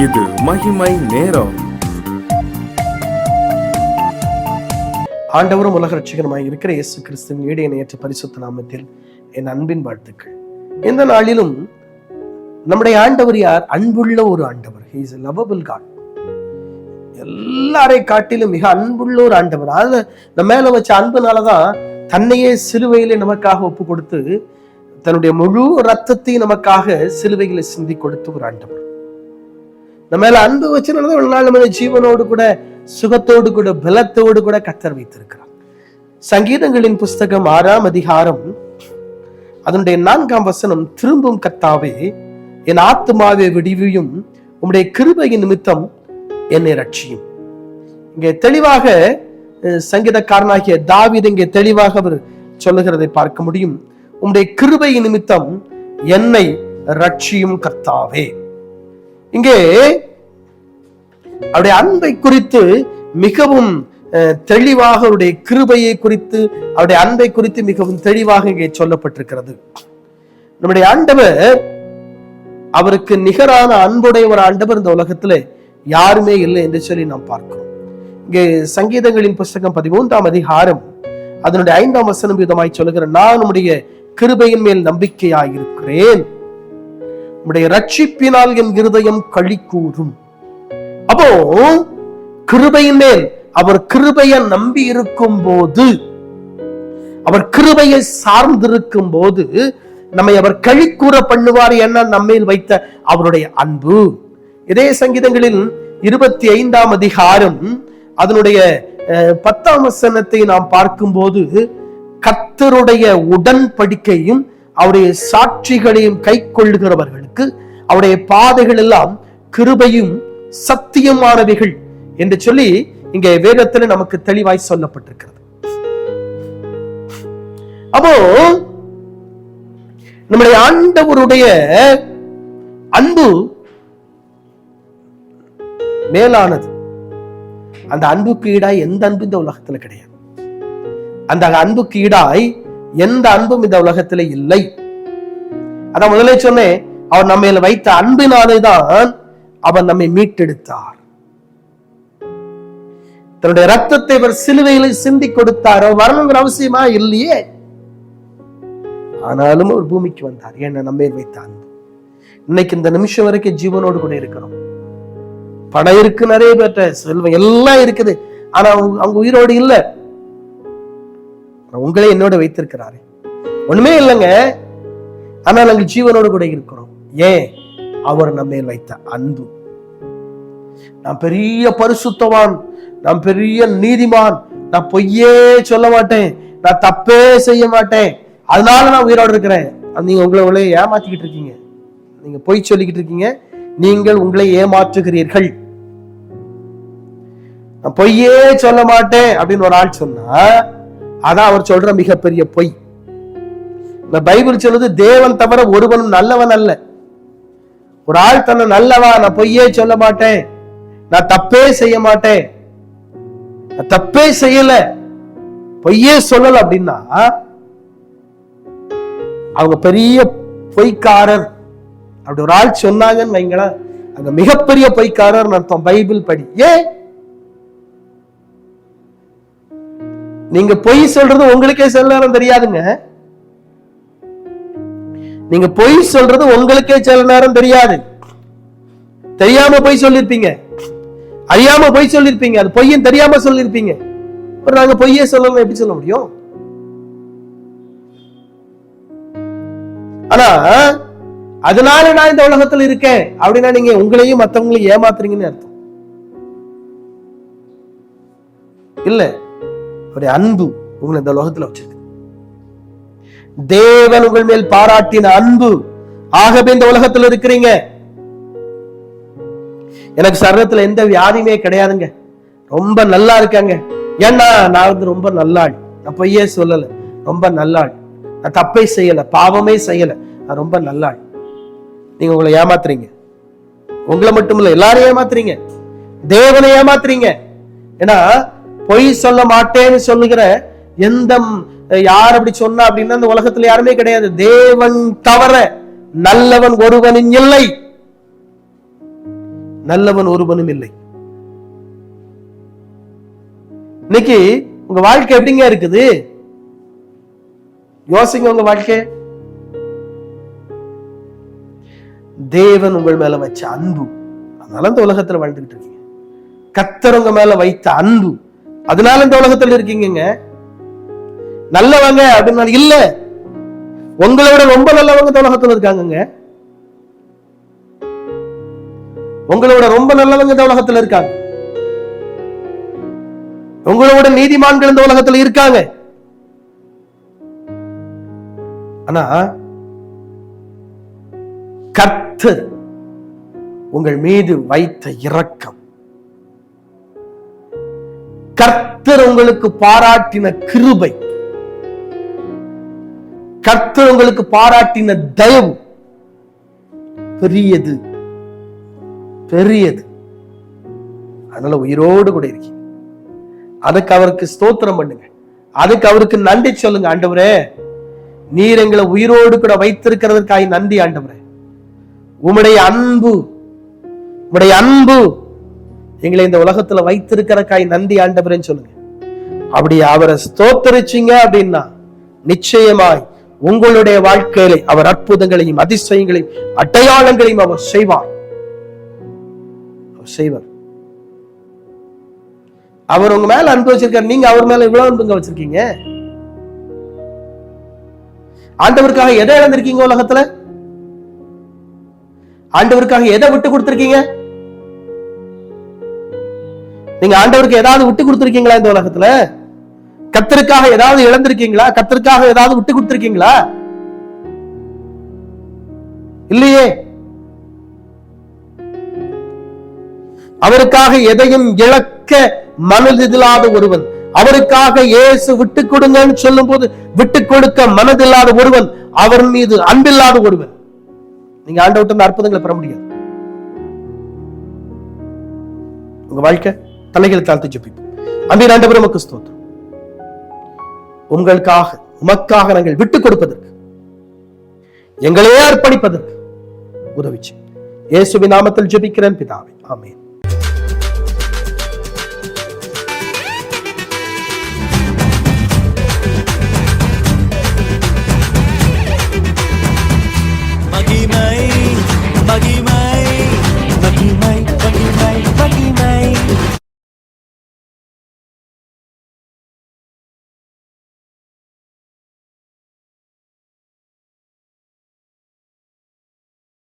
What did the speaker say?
இது மகிமை நேரம். ஆண்டவரும் உலக ரட்சகருமாய் இருக்கிற இயேசு கிறிஸ்துவின் ஈடு இணையற்ற பரிசுத்த நாமத்தில் என் அன்பின் வாழ்த்துக்கள். இந்த நாளிலும் நம்முடைய ஆண்டவர் யார்? அன்புள்ள ஒரு ஆண்டவர். He is a lovable God. எல்லாரை காட்டிலும் மிக அன்புள்ள ஒரு ஆண்டவர். அதுல நம்ம மேல வச்ச அன்புனாலதான் தன்னையே சிலுவையிலே நமக்காக ஒப்பு கொடுத்து தன்னுடைய முழு ரத்தத்தையும் நமக்காக சிலுவைகளை சிந்தி கொடுத்து ஒரு ஆண்டவர். நம்ம மேல அன்பு வச்சனாலதான் ஒரு நாள் நம்ம ஜீவனோடு கூட சுகத்தோடு கூட பலத்தோடு கூட கர்த்தர் வைத்திருக்கிறார். சங்கீதங்களின் புஸ்தகம் 6ஆம் அதிகாரம் அதனுடைய 4ஆம் வசனம், திரும்பும் கர்த்தாவே என் ஆத்துமாவை விடுவியும், உம்முடைய கிருபையின் நிமித்தம் என்னை ரட்சியும். இங்கே தெளிவாக சங்கீதக்காரனாகிய தாவீது இங்கே தெளிவாக அவர் சொல்லுகிறதை பார்க்க முடியும். உம்முடைய கிருபையின் நிமித்தம் என்னை ரட்சியும் கர்த்தாவே. இங்கே அவருடைய அன்பை குறித்து மிகவும் தெளிவாக, அவருடைய கிருபையை குறித்து, அவருடைய அன்பை குறித்து மிகவும் தெளிவாக இங்கே சொல்லப்பட்டிருக்கிறது. நம்முடைய ஆண்டவர், அவருக்கு நிகரான அன்புடைய ஒரு ஆண்டவர் இந்த உலகத்துல யாருமே இல்லை என்று சொல்லி நாம் பார்க்கிறோம். இங்கே சங்கீதங்களின் புஸ்தகம் 13ஆம் அதிகாரம் அதனுடைய 5ஆம் வசனம் விதமாய் சொல்லுகிற, நான் உம்முடைய கிருபையின் மேல் நம்பிக்கையாயிருக்கிறேன், உம்முடைய ரட்சிப்பினால் என் இருதயம் களி கூறும். அப்போ கிருபையின் மேல் அவர் கிருபையை நம்பி இருக்கும் போது, அவர் கிருபையை சார்ந்திருக்கும் போது நம்மை அவர் களி கூற பண்ணுவார். என்ன? நம்மேல் வைத்த அவருடைய அன்பு. இதே சங்கீதங்களில் 25ஆம் அதிகாரம் அதனுடைய 10ஆம் வசனத்தை நாம் பார்க்கும் போது, கர்த்தருடைய உடன்படிக்கையும் அவருடைய சாட்சிகளையும் கை கொள்ளுகிறவர்களுக்கு அவருடைய பாதைகள் எல்லாம் கிருபையும் சத்தியமானவைகள் என்று சொல்லி இங்கே வேதத்தில் நமக்கு தெளிவாய் சொல்லப்பட்டிருக்கிறது. அப்போ நம்முடைய ஆண்டவருடைய அன்பு மேலானது. அந்த அன்புக்கு ஈடாய் எந்த அன்பு இந்த உலகத்துல கிடையாது. அந்த அன்புக்கு ஈடாய் எந்த அன்பும் இந்த உலகத்துல இல்லை. அதான் முதலே சொன்னேன், அவர் நம்ம வைத்த அன்பினாலேதான் அவர் நம்மை மீட்டெடுத்தார். தன்னுடைய ரத்தத்தை அவர் சிலுவையில சிந்தி கொடுத்தார். அவர் வரணுங்கிற அவசியமா இல்லையே, ஆனாலும் அவர் பூமிக்கு வந்தார். ஏன்னா நம்ம வைத்த அன்பு. இன்னைக்கு இந்த நிமிஷம் வரைக்கும் ஜீவனோடு கூட இருக்கிறோம். பணம் இருக்கு, நிறைய பேர்ட்ட செல்வம் எல்லாம் இருக்குது, ஆனா அவங்க உயிரோடு இல்ல. உங்களே என்னோட வைத்திருக்கிறாரு. ஒண்ணுமே இல்லைங்க, ஆனா நாங்கள் ஜீவனோடு கூட இருக்கிறோம். ஏன்? அவர் நம்ம வைத்த அன்பு. நான் பெரிய பரிசுத்தவான், நான் பெரிய நீதிமான், நான் பொய்யே சொல்ல மாட்டேன், நான் தப்பே செய்ய மாட்டேன், அதனால நான் உயிரோடு இருக்கிறேன். நீங்க உங்களை ஏமாத்திக்கிட்டு இருக்கீங்க. நீங்க பொய் சொல்லிக்கிட்டு இருக்கீங்க. நீங்கள் உங்களை ஏமாற்றுகிறீர்கள். நான் பொய்யே சொல்ல மாட்டேன் அப்படின்னு ஒரு ஆள் சொன்னா, அதான் அவர் சொல்ற மிகப்பெரிய பொய். இந்த பைபிள் சொல்லுது, தேவன் தவிர ஒருவனும் நல்லவன் அல்ல. ஒரு ஆள் தன்னை நல்லவா, நான் பொய்யே சொல்ல மாட்டேன், நான் தப்பே செய்ய மாட்டேன், நான் தப்பே செய்யல, பொய்யே சொல்லல அப்படின்னா அவங்க பெரிய பொய்க்காரர். அப்படி ஒரு ஆள் சொன்னாங்கன்னு வைங்களா, அங்க மிகப்பெரிய பொய்க்காரர் அர்த்தம். பைபிள் படி. ஏன்? நீங்க பொய் சொல்றது உங்களுக்கே சில நேரம் தெரியாதுங்க. நீங்க பொய் சொல்றது உங்களுக்கே சில நேரம் தெரியாது. தெரியாம பொய் சொல்லிருப்பீங்க, அறியாம பொய் சொல்லிருப்பீங்க, அது பொய்யும் தெரியாம சொல்லிருப்பீங்க. நாங்க பொய்யே சொல்லணும் எப்படி சொல்ல முடியும்? ஆனா அதனால நான் இந்த உலகத்துல இருக்கேன் அப்படின்னா நீங்க உங்களையும் மற்றவங்களையும் ஏமாத்துறீங்கன்னு அர்த்தம் இல்ல. ஒரு அன்பு உங்களை இந்த உலகத்துல வச்சிருக்கு. தேவன் உங்கள் மேல் பாராட்டின அன்பு. ஆகவே இந்த உலகத்துல இருக்கிறீங்க. எனக்கு சரீரத்துல எந்த வியாதியுமே கிடையாதுங்க, ரொம்ப நல்லா இருக்காங்க. ஏன்னா நான் ரொம்ப நல்லாள், நான் பொய்யே சொல்லல, ரொம்ப நல்லாள், நான் தப்பே செய்யல, பாவமே செய்யல, நான் ரொம்ப நல்லாள். நீங்க உங்களை ஏமாத்துறீங்க. உங்களை மட்டும் இல்ல, எல்லாரையும் ஏமாத்துறீங்க, தேவனை ஏமாத்துறீங்க. ஏன்னா பொய் சொல்ல மாட்டேன்னு சொல்லுகிற எந்த யார் அப்படி சொன்னா அப்படின்னா இந்த உலகத்துல யாருமே கிடையாது. தேவன் தவிர நல்லவன் ஒருவனும் இல்லை. நல்லவன் ஒருவனும் இல்லை. இன்னைக்கு உங்க வாழ்க்கை எப்படிங்க இருக்குது? யோசிங்க உங்க வாழ்க்கை. தேவன் உங்கள் மேல வச்ச அன்பு, அதனால இந்த உலகத்துல வாழ்ந்துகிட்டு இருக்கீங்க. கர்த்தர் உங்க மேல வைத்த அன்பு, அதனால இந்த உலகத்துல இருக்கீங்க. நல்லவங்க அப்படின்னா இல்ல, உங்களோட ரொம்ப நல்லவங்க இந்த உலகத்துல இருக்காங்க. உங்களோட ரொம்ப நல்லவங்க இந்த உலகத்துல இருக்காங்க. உங்களோட நீதிமான்கள் இந்த உலகத்துல இருக்காங்க. ஆனா கர்த்தர் உங்கள் மீது வைத்த இரக்கம், கர்த்தர் உங்களுக்கு பாராட்டின கிருபை, கர்த்தர் உங்களுக்கு பாராட்டின தயவு பெரியது, பெரியது. அதனால உயிரோடு கூட இருக்கீங்க. அதுக்கு அவருக்கு ஸ்தோத்திரம் பண்ணுங்க, அதுக்கு அவருக்கு நன்றி சொல்லுங்க. ஆண்டவரே, நீர் எங்களை உயிரோடு கூட வைத்திருக்கிறதுக்காய் நன்றி ஆண்டவரே. உம்முடைய அன்பு, உம்முடைய அன்பு எங்களை இந்த உலகத்துல வைத்திருக்கிறதுக்காய் நன்றி ஆண்டவரேன்னு சொல்லுங்க. அப்படி அவரை ஸ்தோத்தரிச்சீங்க அப்படின்னா நிச்சயமாய் உங்களுடைய வாழ்க்கையில அவர் அற்புதங்களையும் அதிசயங்களையும் அடையாளங்களையும் அவர் செய்வார். செய்வார். அவர் உங்க மேல அன்பு வச்சிருக்காரு, நீங்க அவர் மேல இவ்வளவு அன்புங்க வச்சிருக்கீங்க. ஆண்டவருக்காக எதை இழந்திருக்கீங்க உலகத்துல? ஆண்டவருக்காக எதை விட்டு கொடுத்திருக்கீங்க? நீங்க ஆண்டவருக்கு ஏதாவது விட்டு கொடுத்திருக்கீங்களா இந்த உலகத்துல? கர்த்தருக்காக ஏதாவது இழந்திருக்கீங்களா? கர்த்தருக்காக ஏதாவது விட்டு கொடுத்திருக்கீங்களா? இல்லையே. அவருக்காக எதையும் இழக்க மனதில்லாத ஒருவன், அவருக்காக இயேசு விட்டு கொடுங்கன்னு சொல்லும் போது விட்டு கொடுக்க மனதில்லாத ஒருவன், அவர் மீது அன்பில்லாத ஒருவன், நீங்க ஆண்டவர்ட்ட அற்புதங்களை பெற முடியாது. உங்க வாழ்க்கை தலைகளை தாழ்த்தி ஜெபிப்போம். அன்பே ஆண்டவரே, உமக்கு ஸ்தோத்திரம். உங்களுக்காக உமக்காக நாங்கள் விட்டுக் கொடுப்பதற்கு, எங்களையே அர்ப்பணிப்பதற்கு உதவி செய்யும். இயேசுவின் நாமத்தில் ஜெபிக்கிறேன் பிதாவே, ஆமென்.